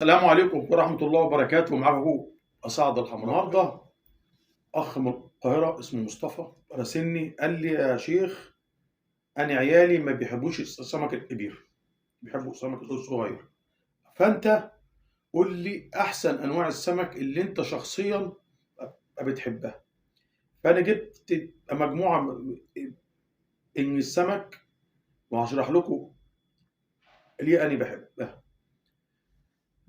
السلام عليكم ورحمة الله وبركاته. معاكم أسعد الحمراء. النهارده أخ من القاهرة اسمه مصطفى راسلني قال لي يا شيخ أنا عيالي ما بيحبوش السمك الكبير، بيحبوا السمك الصغير، فأنت قول لي أحسن أنواع السمك اللي أنت شخصيا بتحبها. فأنا جبت مجموعة من السمك وهشرح لكم ليه أنا بحبها،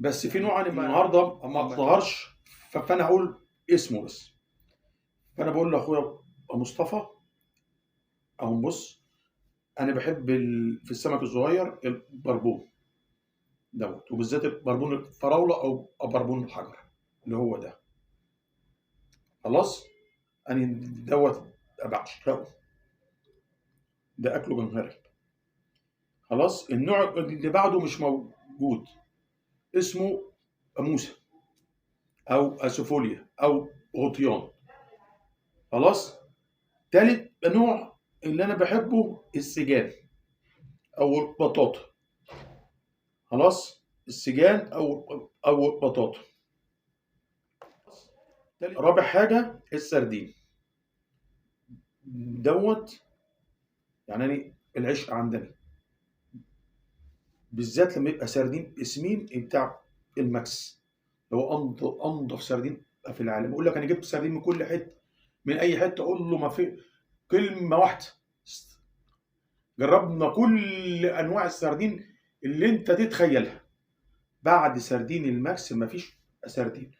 بس في نوع أنا النهارده ما ظهرش فأنا هقول اسمه بس. فانا بقول لاخويا مصطفى اهو بص، انا بحب في السمك الصغير البربون دوت، وبالذات بربون الفراوله او بربون الحجر اللي هو ده. خلاص انا دوت بعشقه، ده اكله جمهري. خلاص النوع اللي بعده مش موجود، اسمه موسى او اسوفوليا او غطيان. خلاص تالت نوع اللي انا بحبه السجان او البطاطا. خلاص السجان او البطاطا. رابع حاجه السردين دوت، يعني العشق عندنا بالذات لما يبقى سردين اسمين بتاع الماكس، اللي هو انضف سردين في العالم. يقول لك انا جبت سردين من كل حته، من اي حته، اقول له ما في كلمه واحده، جربنا كل انواع السردين اللي انت تتخيلها. بعد سردين الماكس مفيش سردين.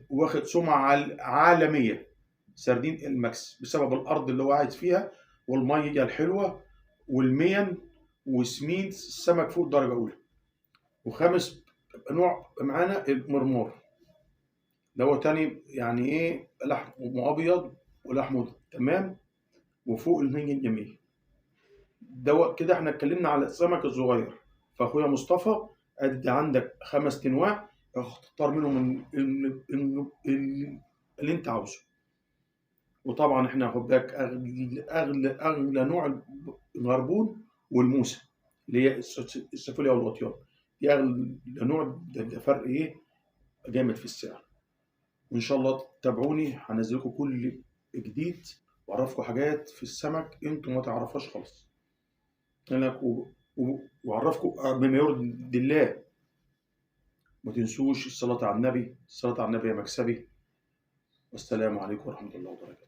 واخد سمعة عالمية سردين الماكس بسبب الأرض اللي هو قاعد فيها والمية الحلوة والميم وسمين السمك فوق درجة أولى. وخامس نوع معانا المرمور، ده هو تاني يعني إيه، لحمه أبيض ولحمه تمام وفوق المية جميل. ده كده احنا اتكلمنا على السمك الصغير. فاخويا مصطفى ادي عندك 5 انواع، اختار منهم اللي انت عاوزه. وطبعا احنا خد بالك اغلى نوع الغربون والموسى اللي هي السفوليا والغطيان، دي اغلى نوع. ده فرق ايه جامد في السعر. وان شاء الله تابعوني، هنزل لكم كل جديد واعرفكم حاجات في السمك انتم ما تعرفوهاش خالص. وأعرفكم بما يرضي الله. ما تنسوش الصلاة على النبي، الصلاة على النبي يا مكسبي. والسلام عليكم ورحمة الله وبركاته.